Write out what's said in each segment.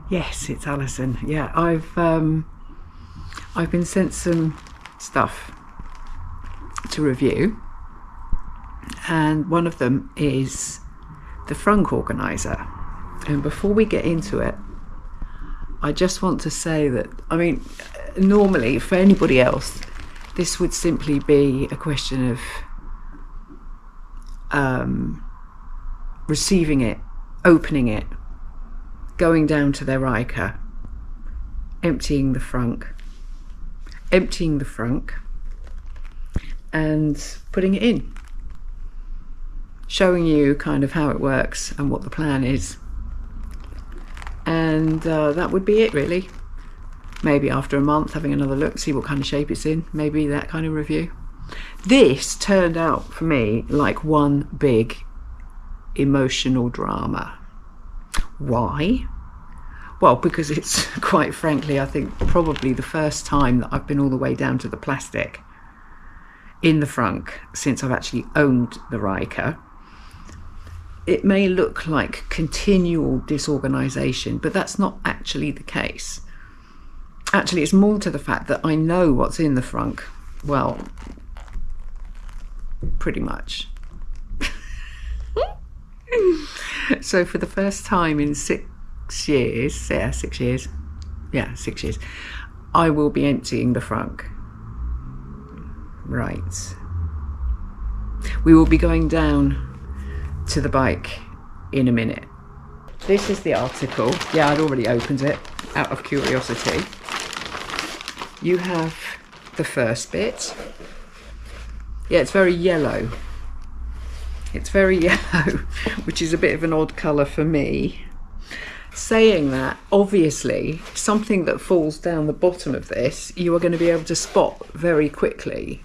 Yes, it's Alison. Yeah, I've been sent some stuff to review, and one of them is the Frunk Organiser. And before we get into it, I just want to say that, I mean, normally for anybody else, this would simply be a question of receiving it, opening it, going down to their Ryker, emptying the frunk, and putting it in, showing you kind of how it works and what the plan is, and that would be it really. Maybe after a month having another look, see what kind of shape it's in, maybe that kind of review. This turned out for me like one big emotional drama. Why? Well, because it's quite frankly, I think probably the first time that I've been all the way down to the plastic in the frunk since I've actually owned the Ryker. It may look like continual disorganisation, but that's not actually the case. Actually, it's more to the fact that I know what's in the frunk. Well, pretty much. So for the first time in 6 years, I will be emptying the frunk. Right. We will be going down to the bike in a minute. This is the article. Yeah, I'd already opened it out of curiosity. You have the first bit. Yeah, it's very yellow. It's very yellow, which is a bit of an odd colour for me. Saying that, obviously, something that falls down the bottom of this, you are going to be able to spot very quickly,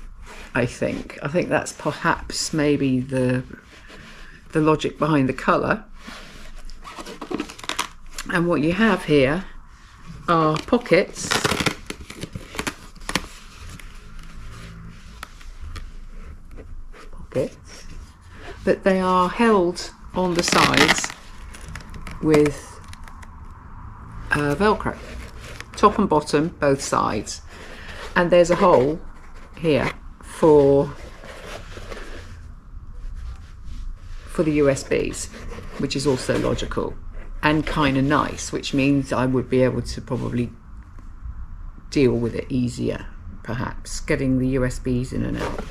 I think. I think that's perhaps maybe the logic behind the colour. And what you have here are pockets. But they are held on the sides with Velcro, top and bottom, both sides. And there's a hole here for the USBs, which is also logical and kind of nice, which means I would be able to probably deal with it easier, perhaps, getting the USBs in and out.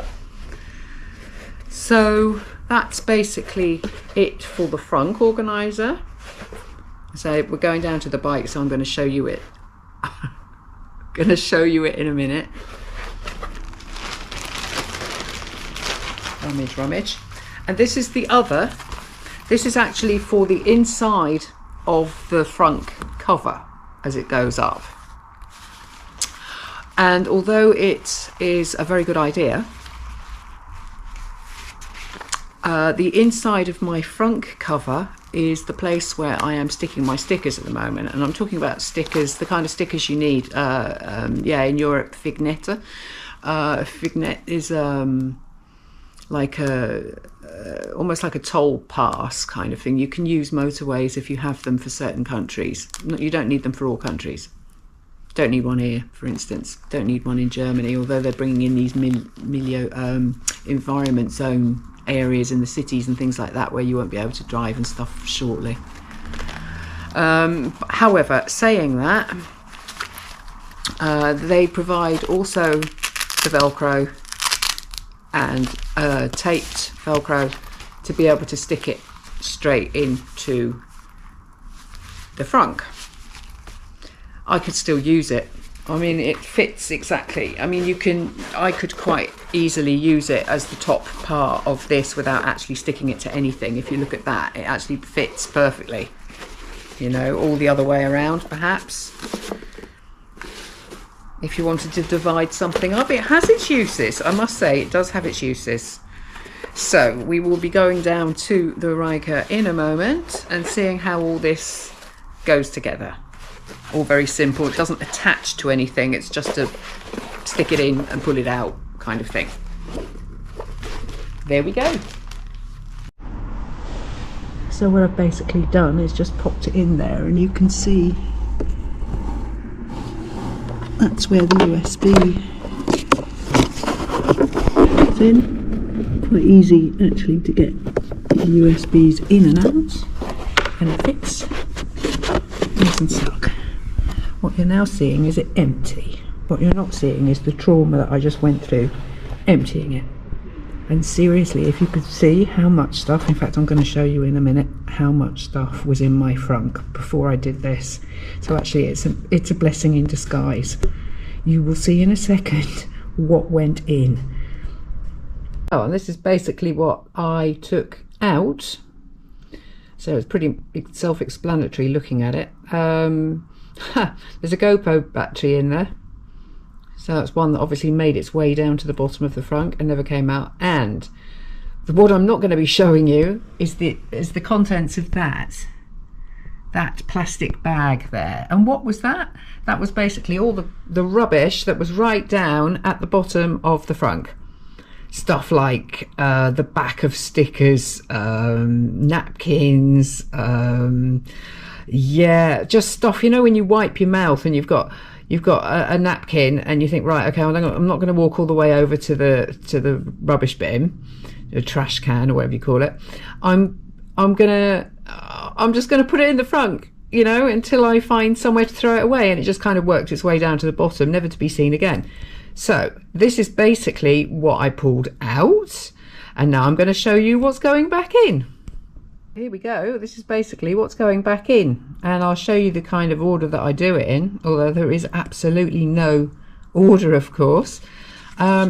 So that's basically it for the Frunk Organiser. So we're going down to the bike, so I'm going to show you it. Going to show you it in a minute. Rummage. And this is the other. This is actually for the inside of the frunk cover as it goes up. And although it is a very good idea, the inside of my frunk cover is the place where I am sticking my stickers at the moment, and I'm talking about stickers, the kind of stickers you need. In Europe, Vignette. Vignette is like almost like a toll pass kind of thing. You can use motorways if you have them for certain countries. You don't need them for all countries. Don't need one here, for instance. Don't need one in Germany, although they're bringing in these environment zone areas in the cities and things like that where you won't be able to drive and stuff shortly. However, saying that, they provide also the Velcro and taped Velcro to be able to stick it straight into the frunk. I could still use it. I mean, it fits exactly. I mean, I could quite easily use it as the top part of this without actually sticking it to anything. If you look at that, it actually fits perfectly. You know, all the other way around, perhaps. If you wanted to divide something up, it has its uses. I must say, it does have its uses. So, we will be going down to the Ryker in a moment and seeing how all this goes together. All very simple. It doesn't attach to anything. It's just to stick it in and pull it out kind of thing. There we go. So what I've basically done is just popped it in there, and you can see that's where the USB is in. Quite easy actually to get the USBs in and out, and it fits nice and snug. What you're now seeing is it empty. What you're not seeing is the trauma that I just went through emptying it. And seriously, if you could see how much stuff, in fact I'm going to show you in a minute how much stuff was in my frunk before I did this. So actually it's a blessing in disguise. You will see in a second what went in. Oh, and this is basically what I took out. So it's pretty self-explanatory looking at it. There's a GoPro battery in there. So that's one that obviously made its way down to the bottom of the frunk and never came out. And what I'm not going to be showing you is the contents of that plastic bag there. And what was that? That was basically all the rubbish that was right down at the bottom of the frunk. Stuff like the back of stickers, napkins, yeah, just stuff, you know, when you wipe your mouth and you've got a napkin and you think, right, okay, I'm not going to walk all the way over to the rubbish bin, a trash can or whatever you call it. I'm just gonna put it in the frunk, you know, until I find somewhere to throw it away, and it just kind of worked its way down to the bottom, never to be seen again. So this is basically what I pulled out, and now I'm going to show you what's going back in. Here we go. This is basically what's going back in, and I'll show you the kind of order that I do it in, although there is absolutely no order, of course.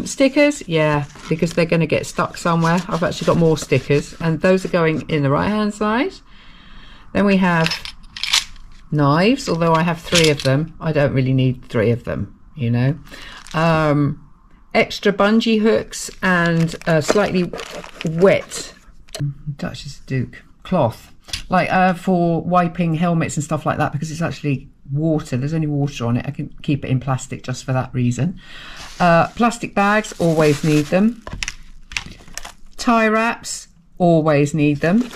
Stickers, yeah, because they're going to get stuck somewhere. I've actually got more stickers, and those are going in the right hand side. Then we have knives, although I have 3 of them. I don't really need 3 of them, you know. Extra bungee hooks and slightly wet Duchess Duke cloth, like for wiping helmets and stuff like that, because it's actually water. There's only water on it. I can keep it in plastic just for that reason. Plastic bags, always need them. Tie wraps, always need them.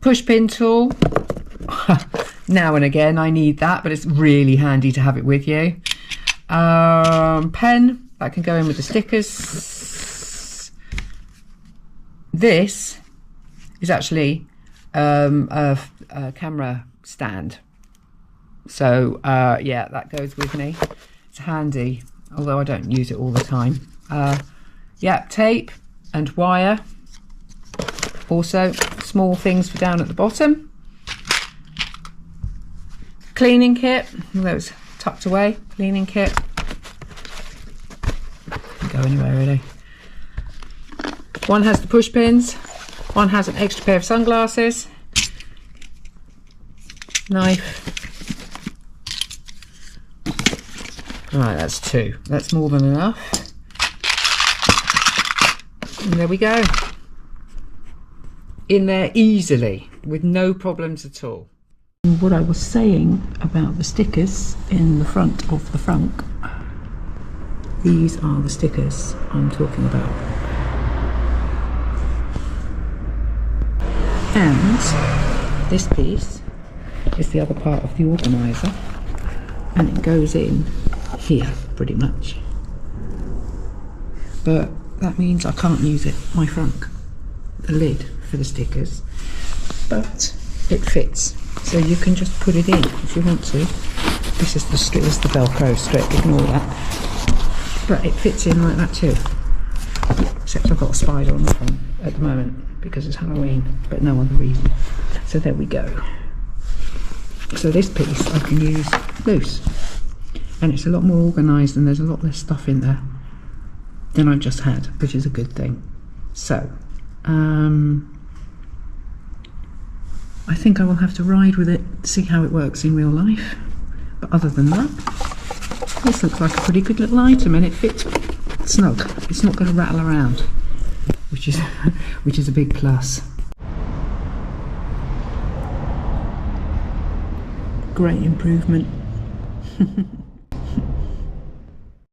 Push pin tool, now and again I need that, but it's really handy to have it with you. Pen, that can go in with the stickers. This is actually a camera stand, so yeah, that goes with me. It's handy, although I don't use it all the time. Yeah, tape and wire, also small things for down at the bottom. Cleaning kit, although it's tucked away. Cleaning kit, can go anywhere really. One has the push pins, one has an extra pair of sunglasses, knife. Right, that's 2. That's more than enough. And there we go. In there easily, with no problems at all. What I was saying about the stickers in the front of the frunk, these are the stickers I'm talking about. And this piece is the other part of the organiser, and it goes in here pretty much. But that means I can't use it, my frunk, the lid for the stickers, but it fits. So you can just put it in if you want to. This is the strip, this is the Velcro strip, ignore that. But it fits in like that too. Except I've got a spider on the front at the moment because it's Halloween, but no other reason. So there we go. So this piece I can use loose. And it's a lot more organised and there's a lot less stuff in there than I've just had, which is a good thing. So, I think I will have to ride with it, see how it works in real life. But other than that, this looks like a pretty good little item, and it fits snug. It's not going to rattle around, which is a big plus. Great improvement.